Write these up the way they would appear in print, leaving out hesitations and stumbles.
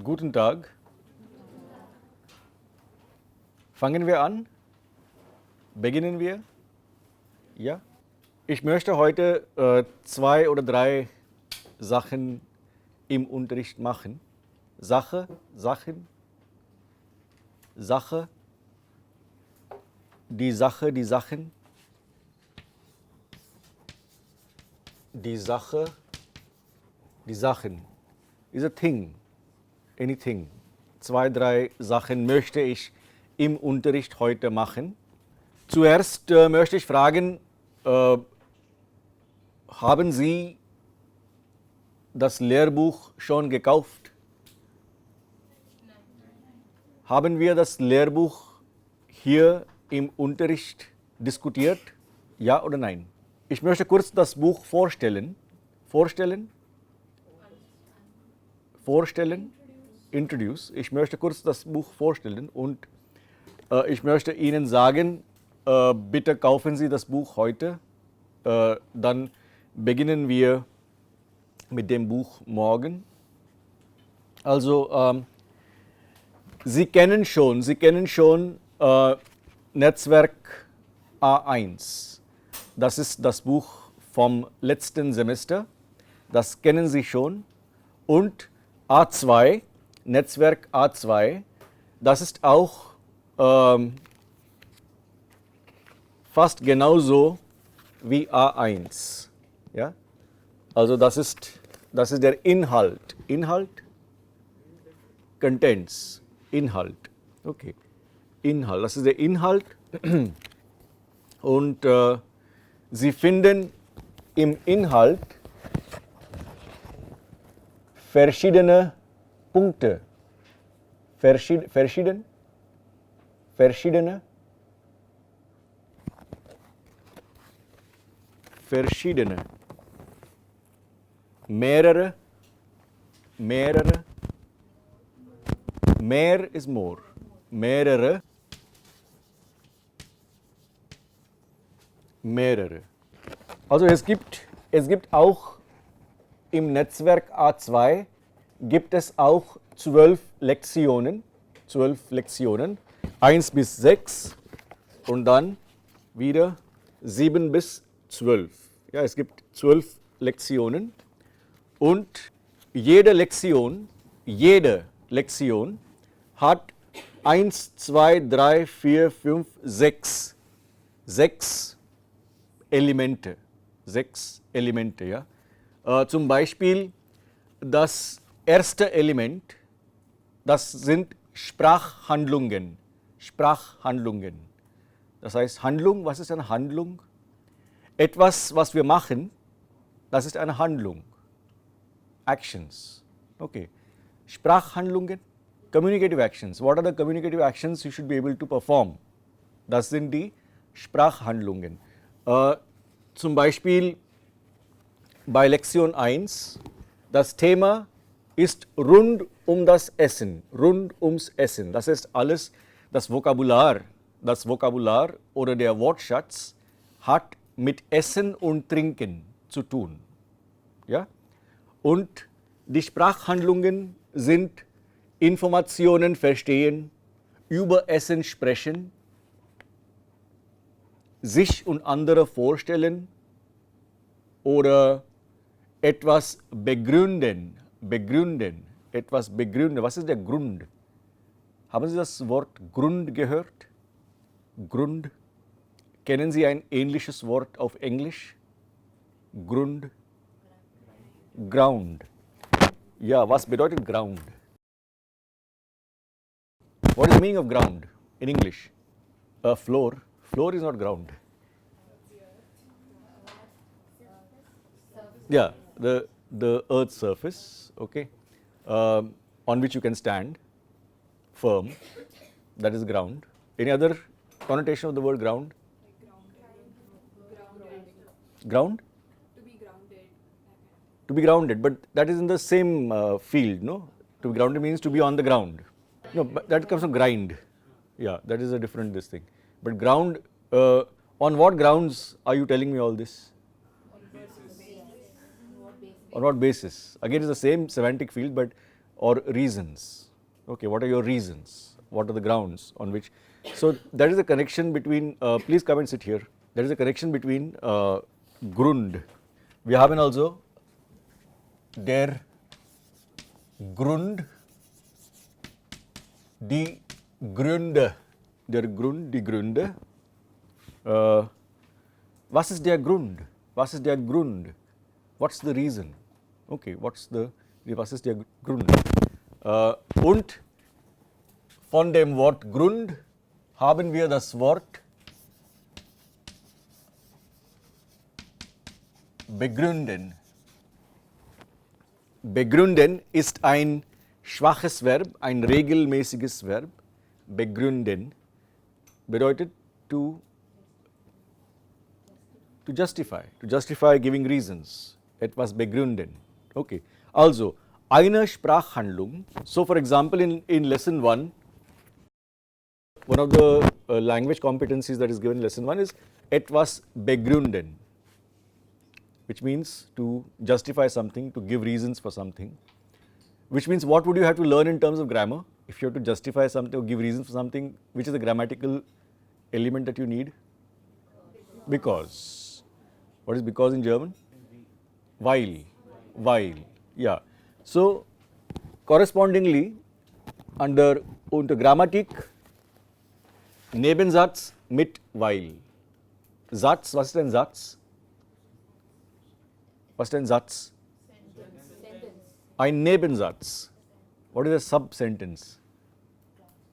Guten Tag. Fangen wir an? Beginnen wir? Ja? Ich möchte heute 2 oder 3 Sachen im Unterricht machen. Sachen, Sache, die Sache, die Sachen, die Sache, die Sachen. Is a thing, anything. 2, 3 Sachen möchte ich im Unterricht heute machen. Zuerst möchte ich fragen, haben Sie das Lehrbuch schon gekauft? Nein. Haben wir das Lehrbuch hier im Unterricht diskutiert? Ja oder nein? Ich möchte kurz das Buch vorstellen. Vorstellen? Introduce. Ich möchte kurz das Buch vorstellen und ich möchte Ihnen sagen, bitte kaufen Sie das Buch heute. Dann beginnen wir mit dem Buch morgen. Also Sie kennen schon Netzwerk A1. Das ist das Buch vom letzten Semester. Das kennen Sie schon. Und A2, Netzwerk A2, das ist auch fast genauso wie A1. Ja? Also das ist der Inhalt. Contents. Inhalt. Okay. Inhalt. Das ist der Inhalt. Und Sie finden im Inhalt verschiedene Punkte. Verschiedene. Mehrere. Mehr is more. Mehrere. Also es gibt auch im Netzwerk A2 gibt es auch 12 Lektionen, 1 bis 6 und dann wieder 7 bis 12. Ja, es gibt 12 Lektionen und jede Lektion hat 1, 2, 3, 4, 5, 6 Elemente. 6 Elemente, ja. Zum Beispiel das erste Element, das sind Sprachhandlungen. Das heißt Handlung, was ist eine Handlung? Etwas, was wir machen, das ist eine Handlung. Actions. Okay. Sprachhandlungen, communicative actions. What are the communicative actions you should be able to perform? Das sind die Sprachhandlungen. Zum Beispiel bei Lektion 1, das Thema ist rund ums Essen. Das ist alles, das Vokabular oder der Wortschatz hat mit Essen und Trinken zu tun. Ja? Und die Sprachhandlungen sind Informationen verstehen, über Essen sprechen, sich und andere vorstellen oder etwas begründen. Was ist der Grund? Haben Sie das Wort Grund gehört? Grund. Kennen Sie ein ähnliches Wort auf Englisch? Grund. Ground. Ja, was bedeutet Ground? What is the meaning of ground in English? Floor. Floor is not ground. Yeah, the earth's surface, okay, on which you can stand firm, that is ground. Any other connotation of the word ground? Ground? To be grounded, but that is in the same field, no? To be grounded means to be on the ground. No, but that comes from grind. Yeah, that is a different this thing. But ground, on what grounds are you telling me all this? On what basis? Again, it's the same semantic field, but or reasons. Okay, what are your reasons? What are the grounds on which? So that is the connection between, please come and sit here. There is a connection between Grund. Wir haben also der Grund, die Gründe, der Grund, die Gründe. Was ist der Grund? Was ist der Grund? What's the reason? Okay, was ist der Grund? Und von dem Wort Grund haben wir das Wort begründen. Begründen ist ein schwaches Verb, ein regelmäßiges Verb. Begründen bedeutet to justify giving reasons. Etwas begründen. Okay. Also, eine Sprachhandlung. So, for example, in lesson 1, one of the language competencies that is given in lesson 1 is etwas begründen, which means to justify something, to give reasons for something. Which means what would you have to learn in terms of grammar if you have to justify something or give reasons for something? Which is the grammatical element that you need? Because. What is because in German? Weil. Yeah. So correspondingly unter Grammatik Nebensatz mit weil. Satz, was ist ein Satz? Was ist ein Satz? Ein Nebensatz. What is a sub-sentence?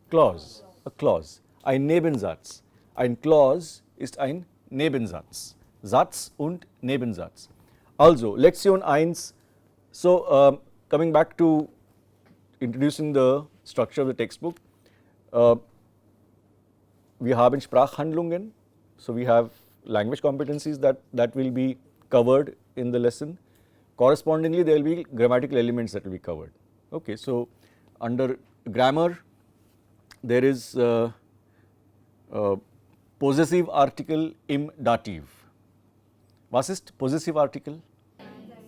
Clause. A clause. Ein Nebensatz. Ein Clause ist ein Nebensatz. Satz und Nebensatz. Also, Lektion 1. So, coming back to introducing the structure of the textbook, we haben Sprachhandlungen. So, we have language competencies that will be covered in the lesson. Correspondingly, there will be grammatical elements that will be covered. Okay, so under grammar, there is possessive article im Dativ. Was ist possessive article?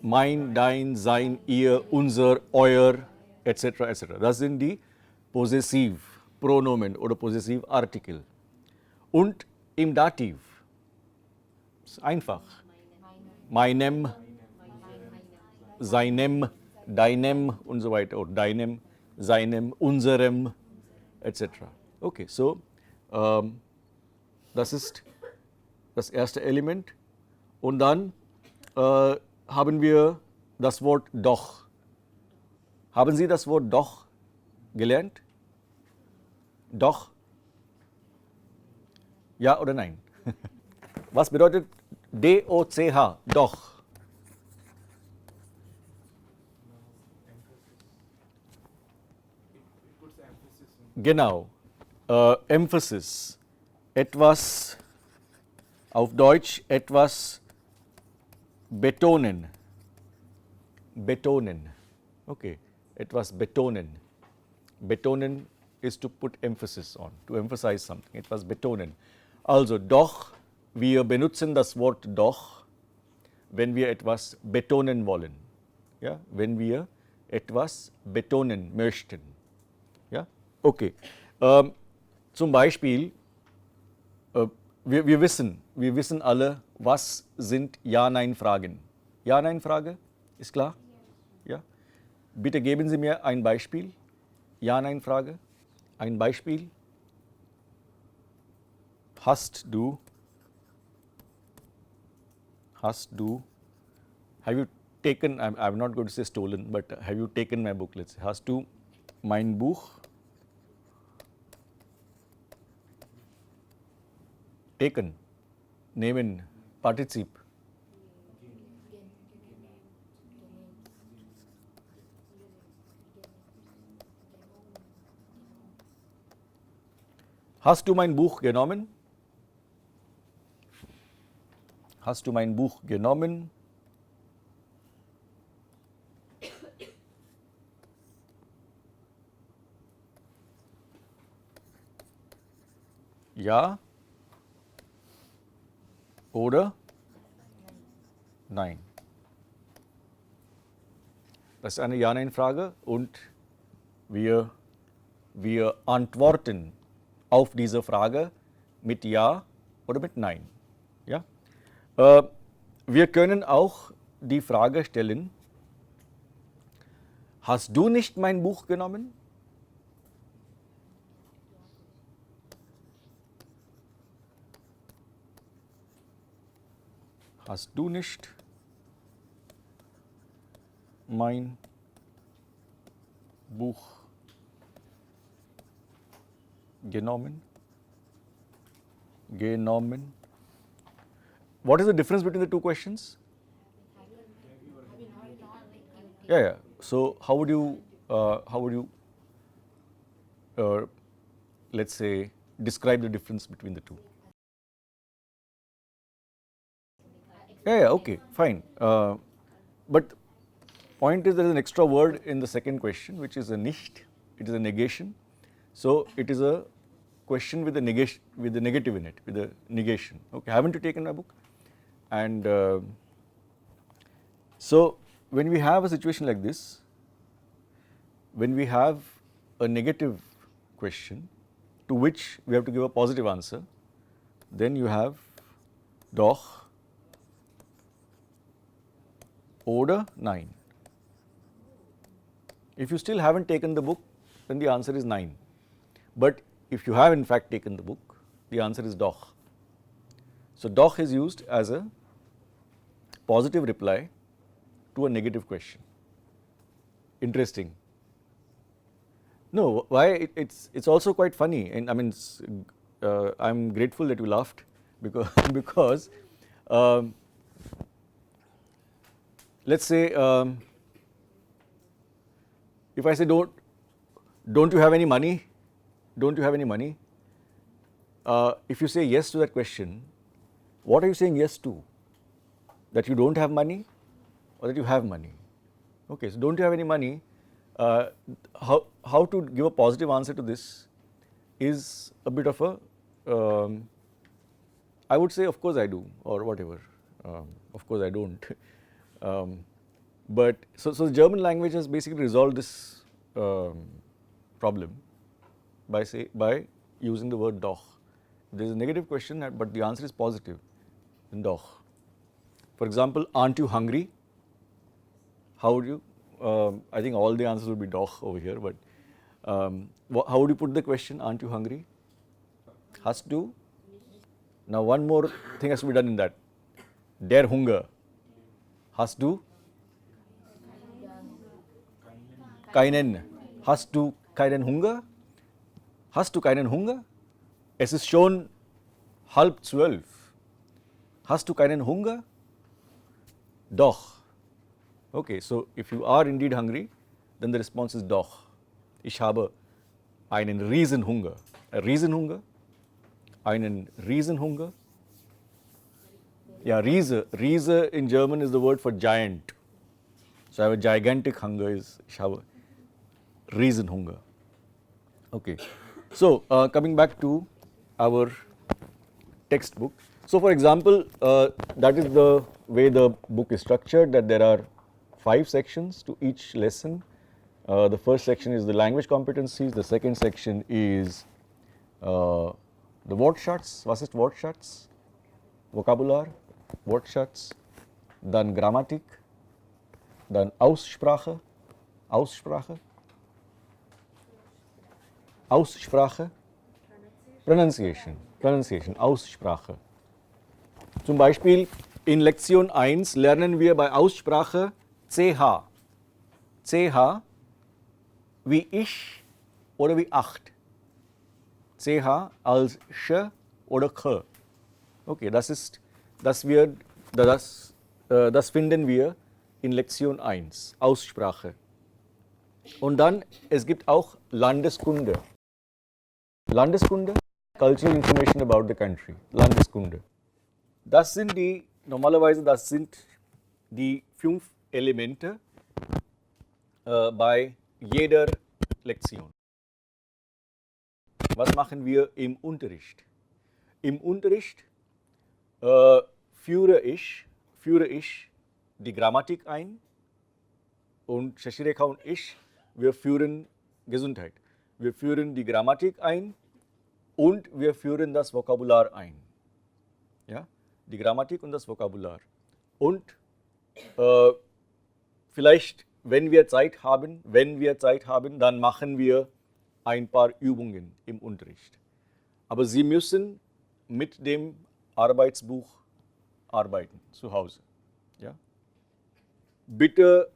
Mein, dein, sein, ihr, unser, euer, etc. etc. Das sind die possessive Pronomen oder possessive Artikel. Und im Dativ, ist einfach, meinem, seinem, deinem und so weiter, oder deinem, seinem, unserem, etc. Okay, so das ist das erste Element. Und dann haben wir das Wort doch. Haben Sie das Wort doch gelernt? Doch? Ja oder nein? Was bedeutet D-O-C-H? Doch. Genau. Emphasis. Etwas, auf Deutsch etwas betonen. Betonen. Okay. Etwas betonen. Betonen is to put emphasis on, to emphasize something. Etwas betonen. Also doch, wir benutzen das Wort doch, wenn wir etwas betonen wollen. Ja, wenn wir etwas betonen möchten. Ja, okay. Zum Beispiel, wir wissen alle, was sind Ja-Nein-Fragen. Ja-Nein-Frage, ist klar? Ja. Bitte geben Sie mir ein Beispiel. Ja-Nein-Frage. Ein Beispiel. Hast du, have you taken, I'm not going to say stolen, but have you taken my book? Let's say, hast du mein Buch taken, nehmen, Partizip. Hast du mein Buch genommen? Hast du mein Buch genommen? Ja oder nein? Das ist eine Ja-Nein-Frage und Wir antworten auf diese Frage mit Ja oder mit Nein. Ja? Wir können auch die Frage stellen, hast du nicht mein Buch genommen? Hast du nicht mein Buch genommen? Genommen. What is the difference between the two questions? Yeah. So how would you let's say describe the difference between the two? Yeah, okay, fine. But point is there is an extra word in the second question which is a nicht. It is a negation. So it is a question with a negation, with a negative in it, with a negation. Okay, haven't you taken my book? And so when we have a situation like this, when we have a negative question to which we have to give a positive answer, then you have doch oder nein. If you still haven't taken the book, then the answer is nein. But if you have in fact taken the book, the answer is doch. So doch is used as a positive reply to a negative question. Interesting. No, why? It's also quite funny, and I mean, I'm grateful that you laughed because because let's say if I say don't you have any money? Don't you have any money? If you say yes to that question, what are you saying yes to? That you don't have money or that you have money? Okay, so don't you have any money? How to give a positive answer to this is a bit of a, I would say of course I do or whatever, of course I don't. But so the German language has basically resolved this problem by using the word doch. There is a negative question, but the answer is positive, then doch. For example, aren't you hungry? How would you? I think all the answers would be doch over here, but how would you put the question, aren't you hungry? Hast du? Now one more thing has to be done in that. Der Hunger. Hast du? Keinen. Hast du keinen Hunger? Hast du keinen Hunger? Es ist schon 11:30. Hast du keinen Hunger? Doch. Okay, so if you are indeed hungry, then the response is doch. Ich habe einen Riesenhunger. A Riesenhunger? Einen Riesenhunger? Yeah, Riese. Riese in German is the word for giant. So I have a gigantic hunger. Ich habe Riesenhunger. Okay. So coming back to our textbook. So for example, that is the way the book is structured, that there are 5 sections to each lesson. The first section is the language competencies, the second section is the Wortschatz. Was ist Wortschatz? Vokabular, Wortschatz, dann Grammatik, dann Aussprache, Aussprache, Aussprache, Pronunciation, Aussprache. Zum Beispiel in Lektion 1 lernen wir bei Aussprache CH. CH wie ich oder wie acht. CH als sch oder k. Okay, das finden wir in Lektion 1, Aussprache. Und dann, es gibt auch Landeskunde. Landeskunde, Cultural Information about the country, Landeskunde. Das sind normalerweise die 5 Elemente bei jeder Lektion. Was machen wir im Unterricht? Im Unterricht führe ich die Grammatik ein und Shashireka und ich, wir führen Gesundheit. Wir führen die Grammatik ein und wir führen das Vokabular ein. Ja? Die Grammatik und das Vokabular. Und vielleicht, wenn wir Zeit haben, dann machen wir ein paar Übungen im Unterricht. Aber Sie müssen mit dem Arbeitsbuch arbeiten zu Hause. Ja? Bitte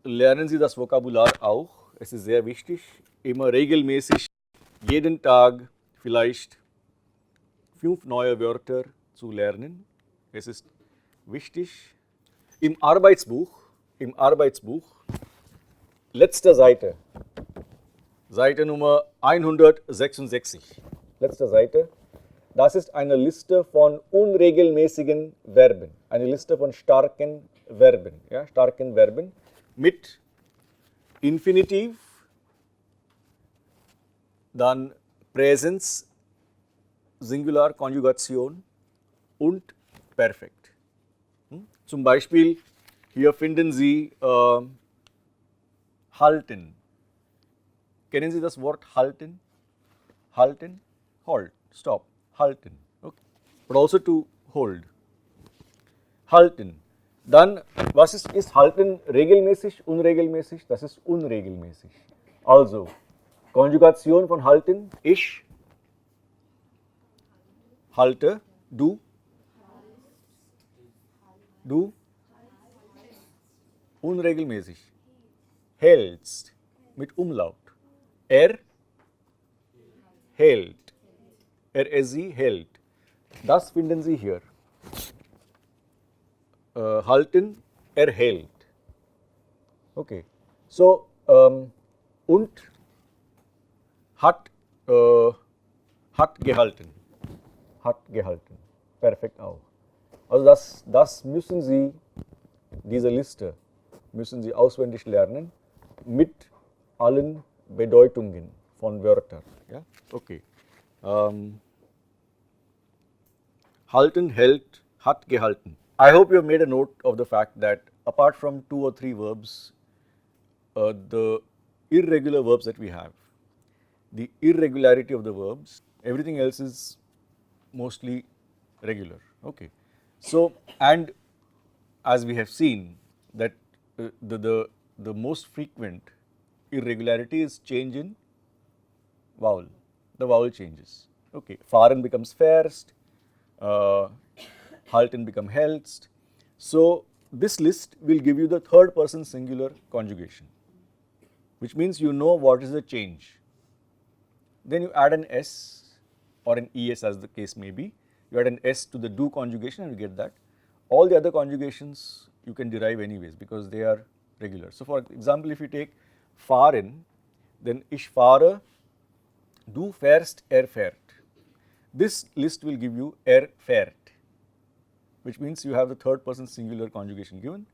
lernen Sie das Vokabular auch. Es ist sehr wichtig, immer regelmäßig, jeden Tag vielleicht 5 neue Wörter zu lernen. Es ist wichtig. Im Arbeitsbuch, letzte Seite, Seite Nummer 166, letzte Seite, das ist eine Liste von unregelmäßigen Verben, eine Liste von starken Verben, ja, starken Verben mit Infinitiv, dann Präsens, Singular, Konjugation und Perfekt. Zum Beispiel, hier finden Sie halten. Kennen Sie das Wort halten? Halten, halt, stop, halten. Okay. But also to hold. Halten. Dann, was ist halten regelmäßig, unregelmäßig? Das ist unregelmäßig. Also, Konjugation von halten, ich halte, du, unregelmäßig, hältst, mit Umlaut, er hält, sie hält. Das finden Sie hier. Halten, erhält. Okay. So, und hat, hat gehalten. Hat gehalten. Perfekt auch. Also das müssen Sie, diese Liste, müssen Sie auswendig lernen mit allen Bedeutungen von Wörtern. Ja? Okay. Halten, hält, hat gehalten. I hope you have made a note of the fact that apart from 2 or 3 verbs, the irregular verbs that we have, the irregularity of the verbs, everything else is mostly regular. Okay. So, and as we have seen that the most frequent irregularity is change in vowel. The vowel changes. Okay. Fahren becomes fährst, halten become helst. So, this list will give you the third person singular conjugation, which means you know what is the change. Then you add an S or an ES as the case may be. You add an S to the do conjugation and you get that. All the other conjugations you can derive anyways because they are regular. So, for example, if you take fahren, then ich fahre, du fährst, fährt. This list will give you fährt, which means you have the third person singular conjugation given,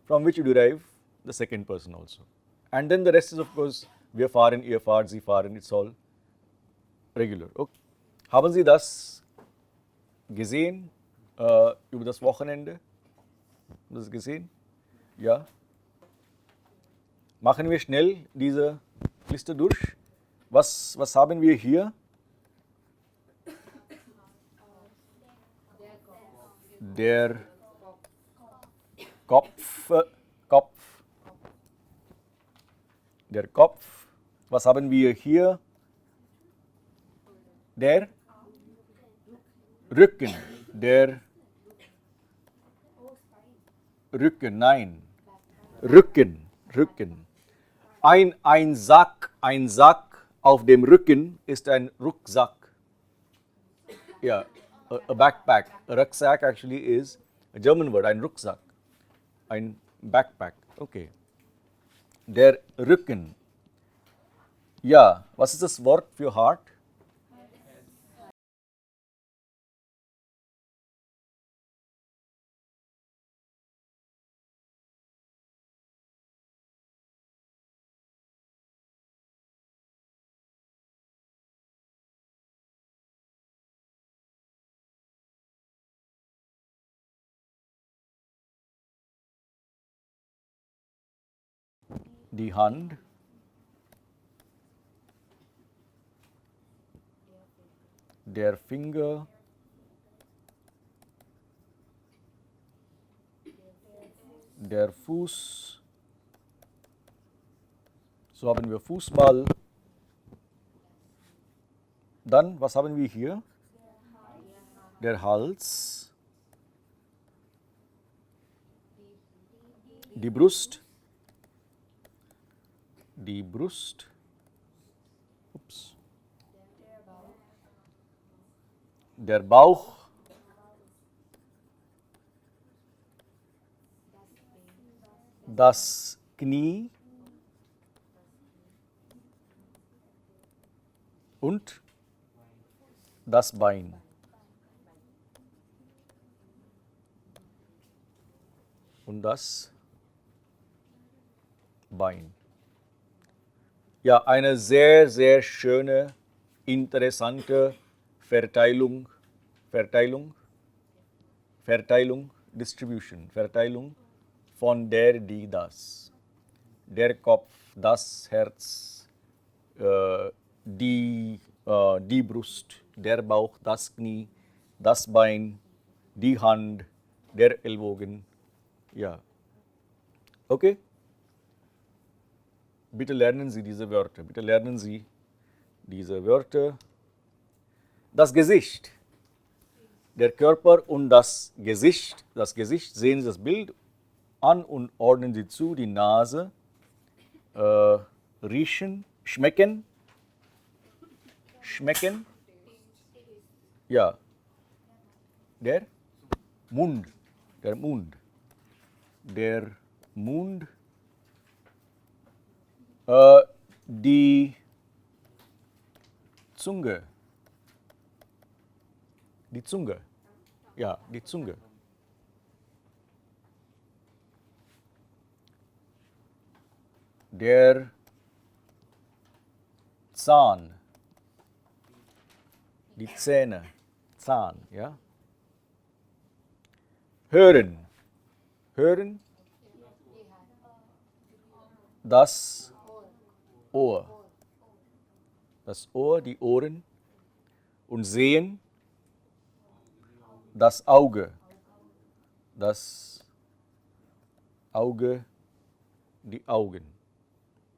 from which you derive the second person also. And then the rest is of course, wir fahren, ihr fahrt, sie fahren, it's all regular. Okay. Haben Sie das gesehen über das Wochenende? Haben Sie das gesehen? Ja. Machen wir schnell diese Liste durch. Was haben wir hier? Der Kopf, der Kopf. Was haben wir hier? Der Rücken, der Rücken, nein, Rücken, Rücken. Ein Sack auf dem Rücken ist ein Rucksack. Yeah, a backpack. A rucksack actually is a German word, ein Rucksack, ein Backpack. Okay. Der Rücken. Ja, was ist das Wort für hart? Die Hand. der Finger, der Fuß, so haben wir Fußball. Dann, was haben wir hier? Der Hals, die Brust, ups, der Bauch, das Knie und das Bein. Und das Bein. Ja, eine sehr, sehr schöne, interessante Verteilung, Distribution, Verteilung von der, die, das. Der Kopf, das Herz, die Brust, der Bauch, das Knie, das Bein, die Hand, der Ellbogen. Ja. Okay? Bitte lernen Sie diese Wörter. Bitte lernen Sie diese Wörter. Das Gesicht. Der Körper und das Gesicht. Das Gesicht, sehen Sie das Bild an und ordnen Sie zu. Die Nase, riechen, schmecken. Schmecken. Ja. Der Mund. Der Mund. Der Mund. Die Zunge. Die Zunge. Ja, die Zunge. Der Zahn. Die Zähne. Zahn, ja. Hören. Hören. Das Ohr. Das Ohr, die Ohren. Und sehen. Das Auge. Das Auge, die Augen.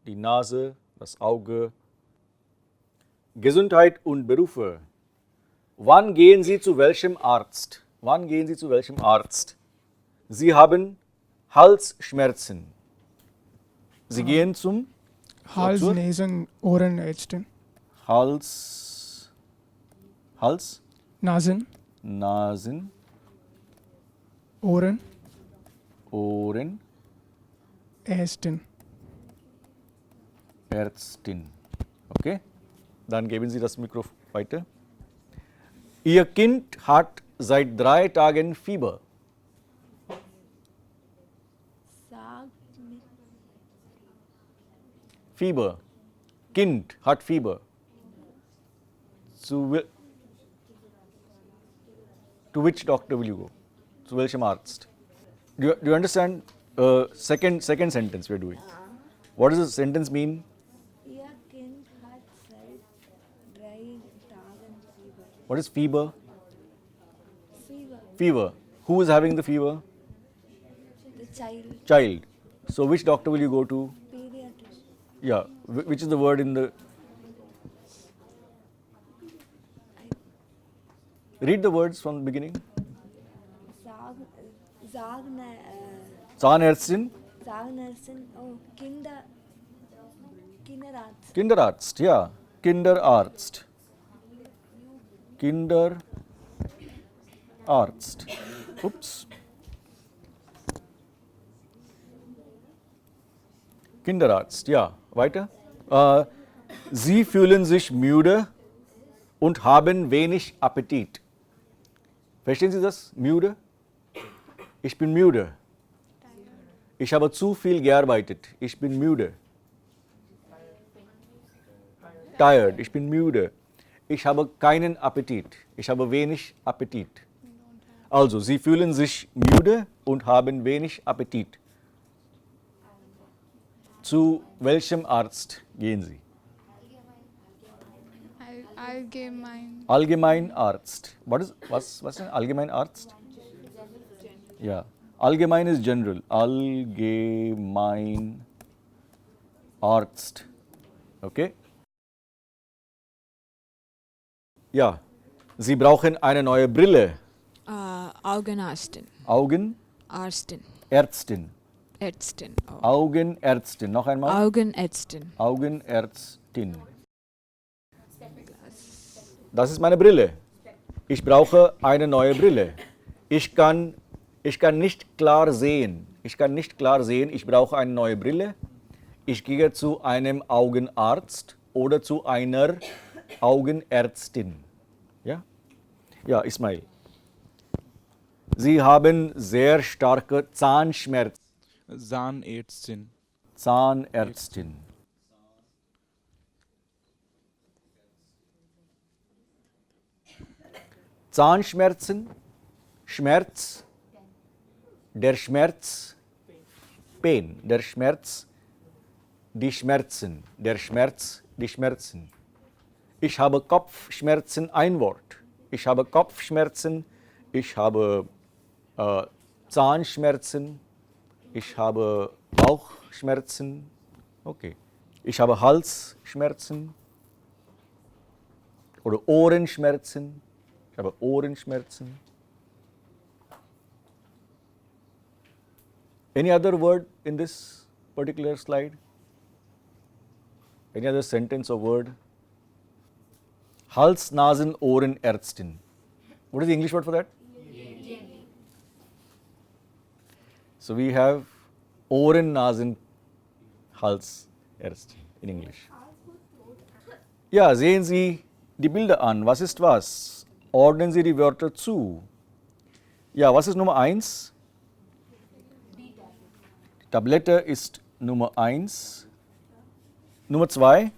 Die Nase, das Auge. Gesundheit und Berufe. Wann gehen Sie zu welchem Arzt? Wann gehen Sie zu welchem Arzt? Sie haben Halsschmerzen. Sie gehen zum Hals, Nasen, Ohrenärztin. Hals, Nasen, Ohren, Ärztin. Ärztin. Okay? Dann geben Sie das Mikro weiter. Ihr Kind hat seit 3 Tagen Fieber. Fieber. Kind hat Fieber. To which doctor will you go? Zu welchem Arzt? Do you understand? Second sentence we are doing. What does the sentence mean? Ihr Kind hat seit 3 Tagen Fieber. What is fever? Fever. Fever. Who is having the fever? The child. Child. So which doctor will you go to? Pediatrician. Yeah. Which is the word in the... Read the words from the beginning. Zahnärztin. Zahnärztin. Oh, Kinderarzt. Kinderarzt, ja. Kinderarzt. Kinderarzt. Ups. Kinderarzt, ja. Weiter. Sie fühlen sich müde und haben wenig Appetit. Verstehen Sie das? Müde? Ich bin müde. Ich habe zu viel gearbeitet. Ich bin müde. Tired. Ich bin müde. Ich habe keinen Appetit. Ich habe wenig Appetit. Also, Sie fühlen sich müde und haben wenig Appetit. Zu welchem Arzt gehen Sie? Allgemein. Allgemeinarzt. What's an Allgemeinarzt? Yeah. Allgemein is general. Allgemeinarzt. Okay? Ja. Sie brauchen eine neue Brille. Augenärztin. Augenärztin. Ärztin. Ärztin. Oh. Augenärztin. Noch einmal. Augenärztin. Augenärztin. Das ist meine Brille. Ich brauche eine neue Brille. Ich kann nicht klar sehen. Ich kann nicht klar sehen. Ich brauche eine neue Brille. Ich gehe zu einem Augenarzt oder zu einer Augenärztin. Ja? Ja, Ismail. Sie haben sehr starke Zahnschmerzen. Zahnärztin. Zahnärztin. Zahnschmerzen, Schmerz, der Schmerz, Pain, der Schmerz, die Schmerzen, der Schmerz, die Schmerzen. Ich habe Kopfschmerzen, ein Wort. Ich habe Kopfschmerzen, ich habe Zahnschmerzen, ich habe Bauchschmerzen, okay. Ich habe Halsschmerzen oder Ohrenschmerzen. Ich habe Ohrenschmerzen. Any other word in this particular slide? Any other sentence or word? Hals, Nasen, Ohren, Ärztin. What is the English word for that? So we have Ohren, Nasen, Hals, Ärztin in English. Ja, sehen Sie die Bilder an. Was ist was? Ordnen Sie die Wörter zu. Ja, was ist Nummer 1? Die Tablette ist Nummer 1. Nummer 2?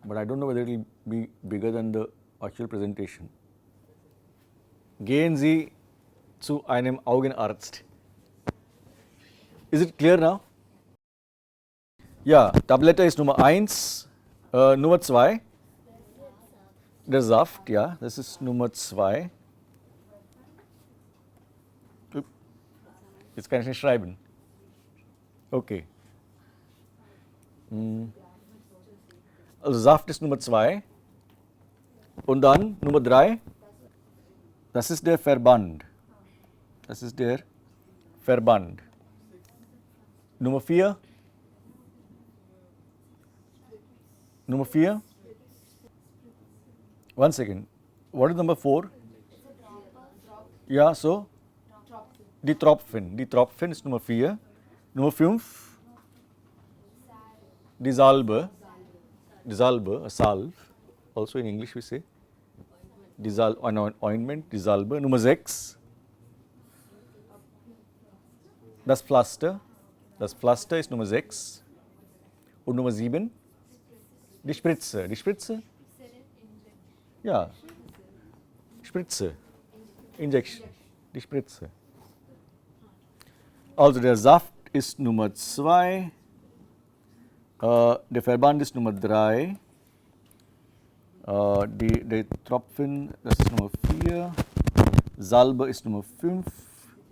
But I don't know whether it will be bigger than the actual presentation. Gehen Sie zu einem Augenarzt. Is it clear now? Ja, Tablette ist Nummer 1. Nummer 2? Der Saft, ja, das ist Nummer 2. Jetzt kann ich nicht schreiben. Okay. Also Saft ist Nummer 2. Und dann Nummer 3. Das ist der Verband. Das ist der Verband. Nummer 4. Nummer 4. One second. What is number 4? Ja, so? Die Tropfen. Die Tropfen ist Nummer 4. Nummer 5. Die Salbe. Die Salbe, a salve. Also in English we say. Die Ointment, die Salbe. Nummer 6. Das Pflaster. Das Pflaster ist Nummer 6. Und Nummer 7. Die Spritze. Die Spritze? Ja. Spritze. Injection. Die Spritze. Also der Saft ist Nummer 2. Der Verband ist Nummer 3. Der Tropfen, das ist Nummer 4. Salbe ist Nummer 5.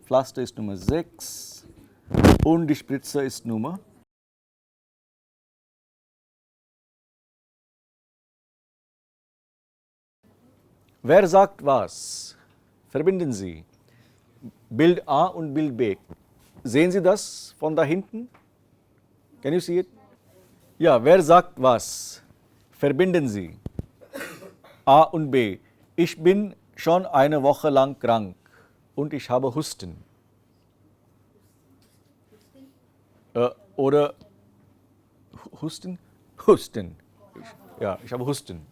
Pflaster ist Nummer 6. Und die Spritze ist Nummer. Wer sagt was? Verbinden Sie. Bild A und Bild B. Sehen Sie das von da hinten? Can you see it? Ja, wer sagt was? Verbinden Sie. A und B. Ich bin schon eine Woche lang krank und ich habe Husten. Oder Husten? Husten. Ich habe Husten.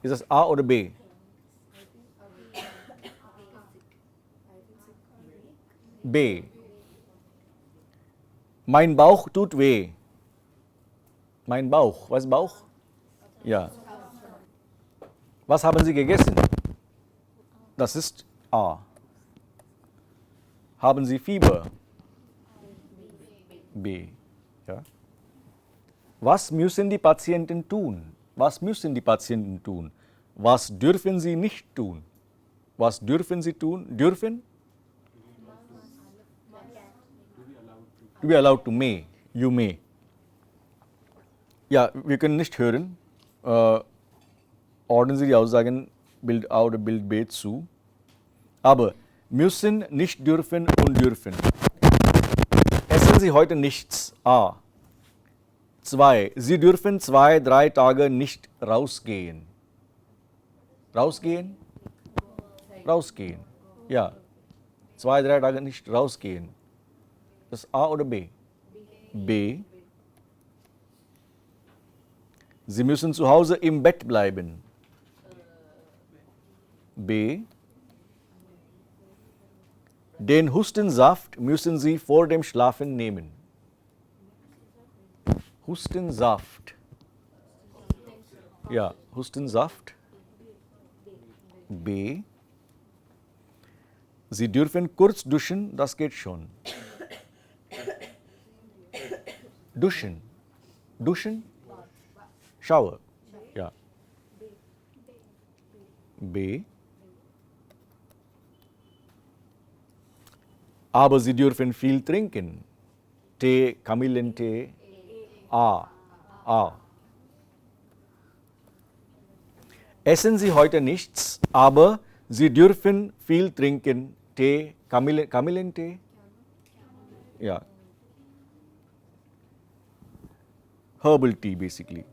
Ist das A oder B? B. Mein Bauch tut weh. Mein Bauch. Was ist Bauch? Ja. Was haben Sie gegessen? Das ist A. Haben Sie Fieber? B. Ja. Was müssen die Patienten tun? Was müssen die Patienten tun? Was dürfen sie nicht tun? Was dürfen sie tun? Dürfen? To be allowed to, may. You may. Ja, wir können nicht hören. Ordnen Sie die Aussagen Bild A oder Bild B zu. Aber müssen, nicht dürfen und dürfen. Essen Sie heute nichts. A. 2. Sie dürfen 2, 3 Tage nicht rausgehen. Rausgehen? Rausgehen. Ja. 2, 3 Tage nicht rausgehen. Das ist A oder B? B. Sie müssen zu Hause im Bett bleiben. B. Den Hustensaft müssen Sie vor dem Schlafen nehmen. Hustensaft. Ja, Hustensaft. B. Sie dürfen kurz duschen, das geht schon. Duschen. Duschen? Shower. Ja. B. Aber Sie dürfen viel trinken. Tee, Kamillentee. A. A. Essen Sie heute nichts, aber Sie dürfen viel trinken. Tee, Kamillentee. Ja. Herbal tea basically.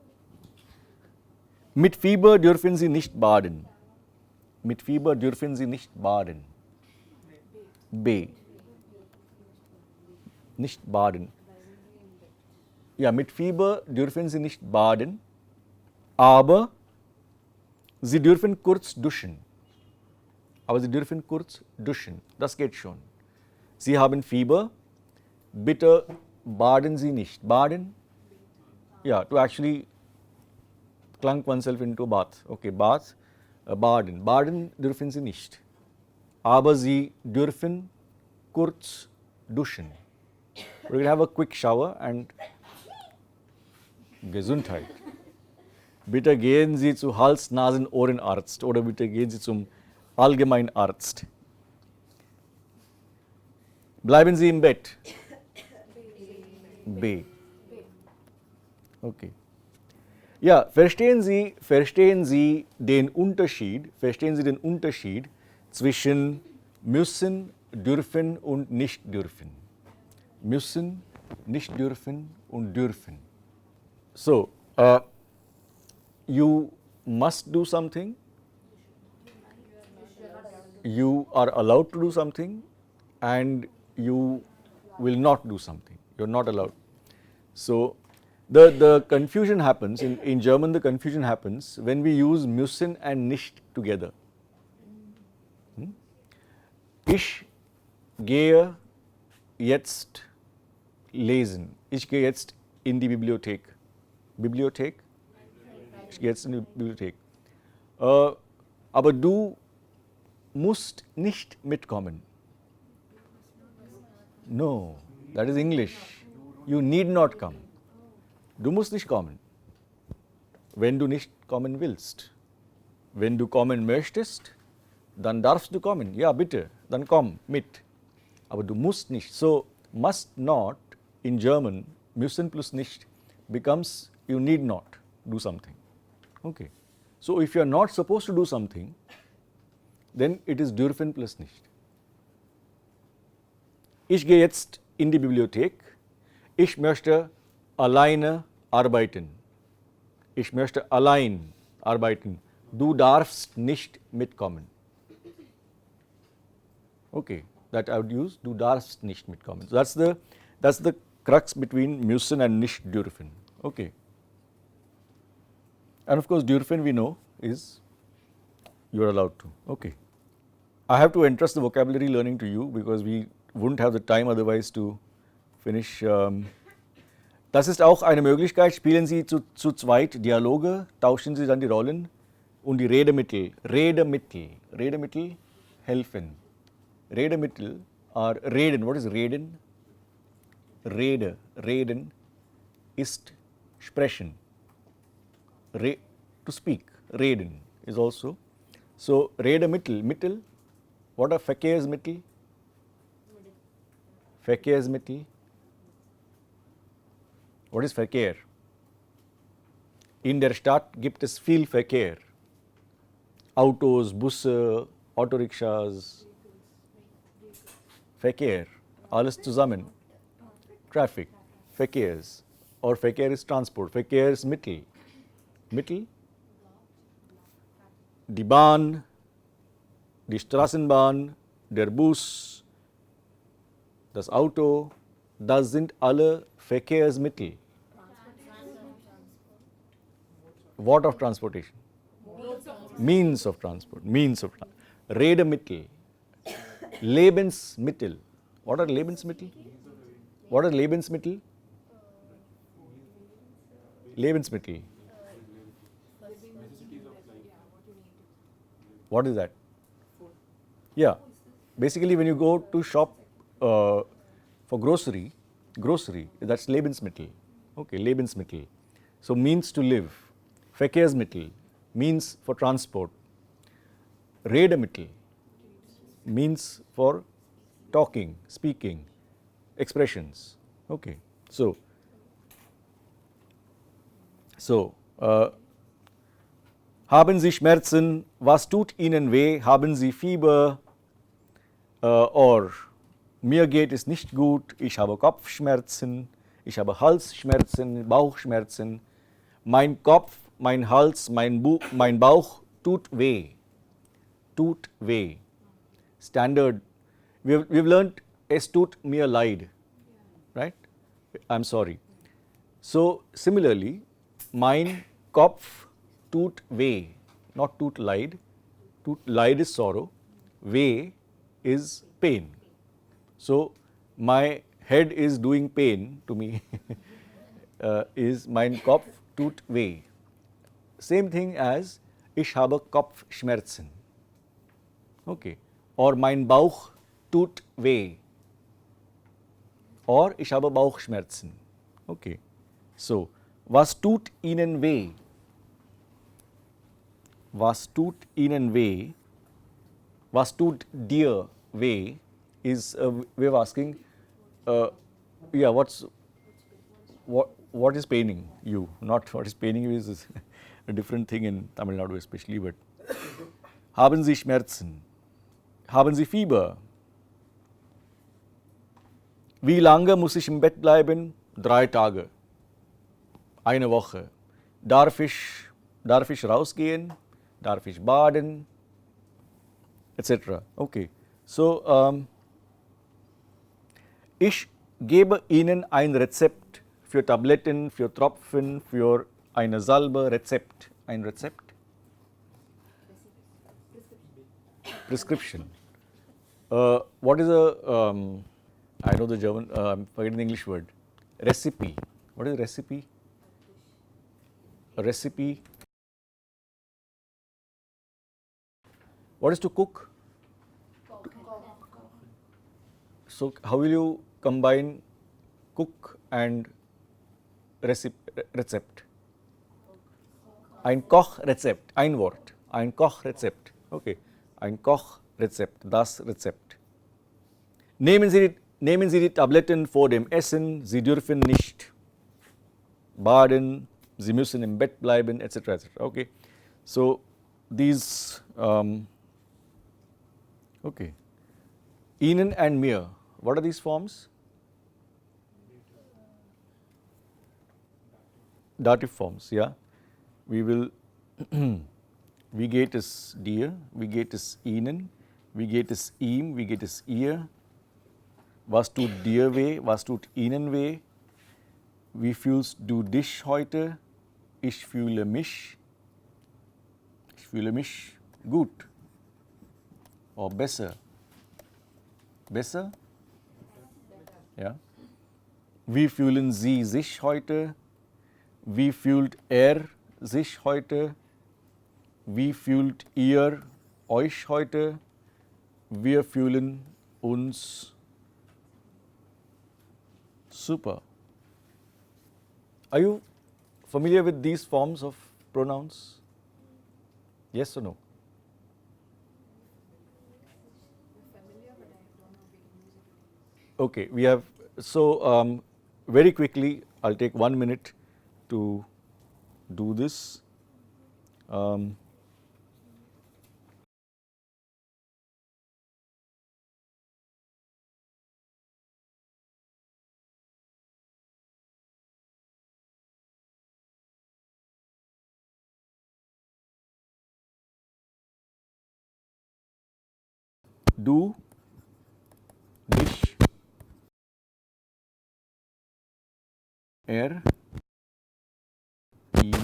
Mit Fieber dürfen Sie nicht baden. Mit Fieber dürfen Sie nicht baden. B. Nicht baden. Ja, mit Fieber dürfen Sie nicht baden, aber Sie dürfen kurz duschen. Aber Sie dürfen kurz duschen. Das geht schon. Sie haben Fieber, bitte baden Sie nicht. Baden? Yeah, to actually clunk oneself into a bath. Okay, bath, baden. Baden dürfen Sie nicht. Aber Sie dürfen kurz duschen. We're going to have a quick shower and Gesundheit. Bitte gehen Sie zu Hals-Nasen-Ohrenarzt oder bitte gehen Sie zum Allgemeinarzt. Bleiben Sie im Bett. B. Okay. Ja, verstehen Sie den Unterschied zwischen müssen, dürfen und nicht dürfen. Müssen, nicht dürfen und dürfen. So, you must do something, you are allowed to do something, and you will not do something. You are not allowed. So, the confusion happens, in German the confusion happens when we use müssen and nicht together. Ich gehe jetzt lesen. Ich gehe jetzt in die Bibliothek. Bibliothek? Ich gehe jetzt in die Bibliothek. Aber du musst nicht mitkommen. No, that is English. You need not come. Du musst nicht kommen, wenn du nicht kommen willst. Wenn du kommen möchtest, dann darfst du kommen. Ja, bitte, dann komm mit. Aber du musst nicht. So, must not in German, müssen plus nicht, becomes you need not do something. Okay. So, if you are not supposed to do something, then it is dürfen plus nicht. Ich gehe jetzt in die Bibliothek. Ich möchte alleine arbeiten. Ich möchte allein arbeiten. Du darfst nicht mitkommen. Okay, that I would use. Du darfst nicht mitkommen. So that's the crux between müssen and nicht dürfen. Okay. And of course, dürfen we know is you are allowed to. Okay. I have to entrust the vocabulary learning to you because we wouldn't have the time otherwise to finish. Das ist auch eine Möglichkeit, spielen Sie zu zweit Dialoge, tauschen Sie dann die Rollen und die Redemittel helfen. Redemittel are reden. What is reden? Reden ist sprechen. To speak, reden is also. So, Redemittel, what are Verkehrsmittel? Verkehrsmittel. What is Verkehr? In der Stadt gibt es viel Verkehr. Autos, Busse, Autorikschaas. Verkehr, alles zusammen. Traffic, Verkehrs. Or Verkehr ist Transport, Verkehrsmittel. Mittel? Die Bahn, die Straßenbahn, der Bus, das Auto, das sind alle Verkehrsmittel. What of transportation? Means of transport. Redemittel. Lebensmittel. What are Lebensmittel? What are Lebensmittel? Lebensmittel. What is that? Yeah. Basically, when you go to shop for grocery, that's Lebensmittel. Okay, Lebensmittel. So, means to live. Verkehrsmittel, means for transport. Redemittel, means for talking, speaking, expressions. Okay. So, haben Sie Schmerzen? Was tut Ihnen weh? Haben Sie Fieber? Or mir geht es nicht gut. Ich habe Kopfschmerzen. Ich habe Halsschmerzen, Bauchschmerzen. Mein Kopf, mein Hals, mein Bauch tut weh. Tut weh. Standard. We've learnt es tut mir leid. Right? I'm sorry. So, similarly, mein Kopf tut weh, not tut leid. Tut leid is sorrow, weh is pain. So, my head is doing pain to me, is mein Kopf tut weh. Same thing as ich habe Kopfschmerzen. Okay. Or mein Bauch tut weh. Or ich habe Bauchschmerzen. Okay. So, was tut Ihnen weh? Was tut Ihnen weh? Was tut dir weh is a way of asking, yeah, what is paining you? Not what is paining you is a different thing in Tamil Nadu especially, but haben Sie Schmerzen? Haben Sie Fieber? Wie lange muss ich im Bett bleiben? 3 Tage. Eine Woche. Darf ich rausgehen? Darf ich baden? Etc. Okay. So, ich gebe Ihnen ein Rezept für Tabletten, für Tropfen, für eine Salbe, Rezept. Ein Rezept? Prescription. What is a, I know the German, I'm forgetting the English word. Recipe. What is a recipe? A recipe. What is to cook? So, how will you combine cook and Rezept? Ein Kochrezept, ein Wort. Ein Kochrezept. Okay. Ein Kochrezept, das Rezept. Nehmen Sie die Tabletten vor dem Essen, Sie dürfen nicht baden, Sie müssen im Bett bleiben, etc. etc. Okay. So, these, okay. Ihnen and mir, what are these forms? Dative forms, yeah. We will, wie geht es dir, wie geht es Ihnen, wie geht es ihm, wie geht es ihr, was tut dir weh, was tut Ihnen weh, wie fühlst du dich heute, ich fühle mich gut, or besser, besser, ja. Wie fühlen Sie sich heute, wie fühlt er sich heute, wie fühlt ihr euch heute, wir fühlen uns super. Are you familiar with these forms of pronouns? Yes or no? Okay, we have, so very quickly, I'll take 1 minute to do this. Do, dish, air, in,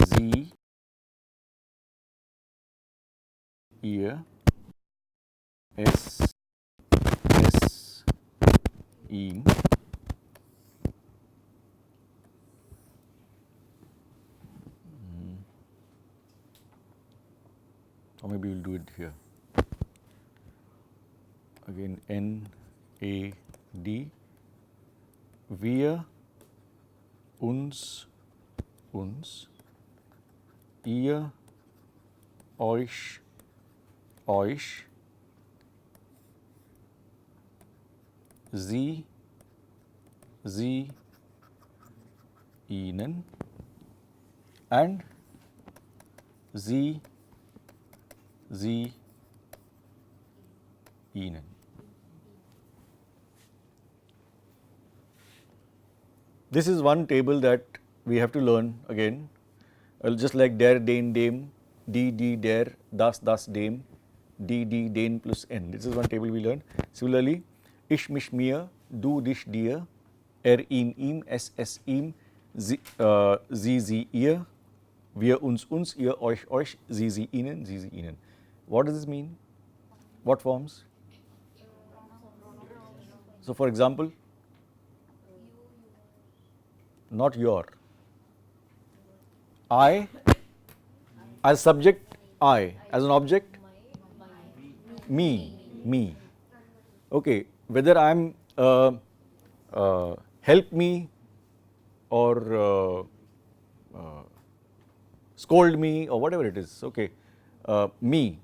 sie, ihr, es, ihn, or maybe we'll do it here. Again, N, A, D, wir, uns, ihr, euch, sie, ihnen, and sie, ihnen. This is one table that we have to learn again, just like der, den, dem, die, der, das, dem, die, den plus n. This is one table we learn. Similarly, ich, mich, mir, du, dich, dir, ihn, ihm, es, ihm, sie, ihr, wir, uns, ihr, euch, sie, ihnen. What does this mean? What forms? So, for example, not your. I, as subject, I, as an object, me. Okay, whether I am help me or scold me or whatever it is, okay, me,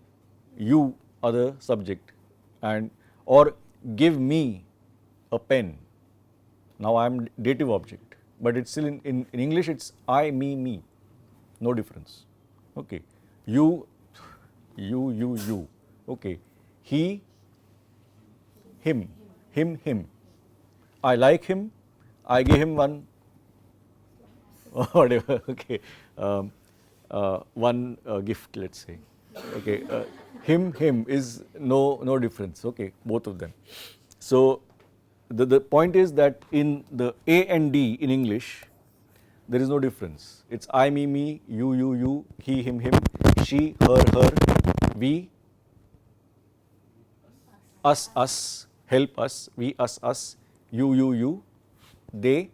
you are the subject, and or give me a pen. Now I am dative object, but it's still in English it's I, me, no difference. Okay, you, okay, he, him. I like him, I give him one, whatever, okay, one gift, let's say, okay, him is no difference, okay, both of them. So the point is that in the A and D in English, there is no difference. It's I, me, you, he, him, she, her, we, us, help us, we, us, you, they,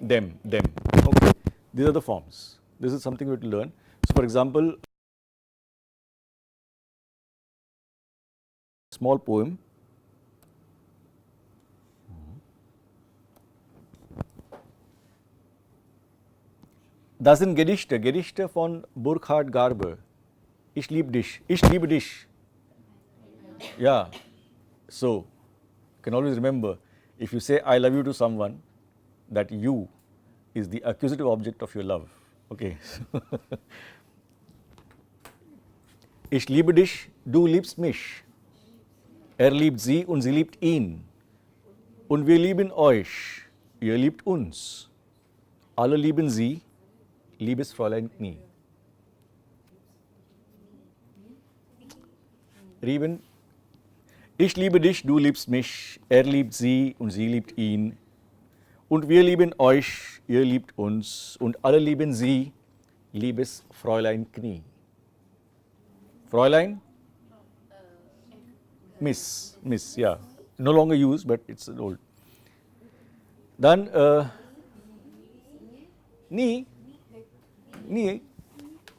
them. Okay, these are the forms. This is something we have to learn. So, for example, small poem. Das sind Gedichte von Burkhard Garber. Ich liebe dich. Yeah. So, you can always remember, if you say I love you to someone, that you is the accusative object of your love. Okay. Ich liebe dich, du liebst mich. Liebt sie und sie liebt ihn. Und wir lieben euch, ihr liebt uns. Alle lieben sie, liebes Fräulein Knie. Rieben, ich liebe dich, du liebst mich, liebt sie und sie liebt ihn. Und wir lieben euch, ihr liebt uns. Und alle lieben sie, liebes Fräulein Knie. Fräulein? Miss, yeah. No longer used, but it's old. Then,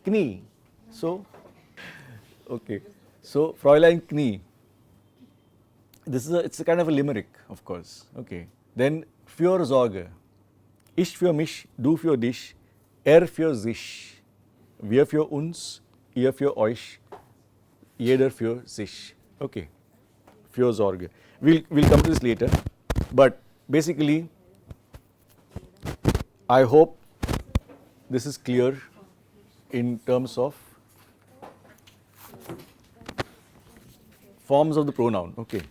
Knie. So, okay. So, Fräulein Knie. It's a kind of a limerick, of course. Okay. Then, Fürsorge. Ich für mich, du für dich, er für sich, wir für uns, ihr für euch, jeder für sich. Okay. Fürsorge. We'll come to this later. But basically, I hope this is clear in terms of forms of the pronoun. Okay.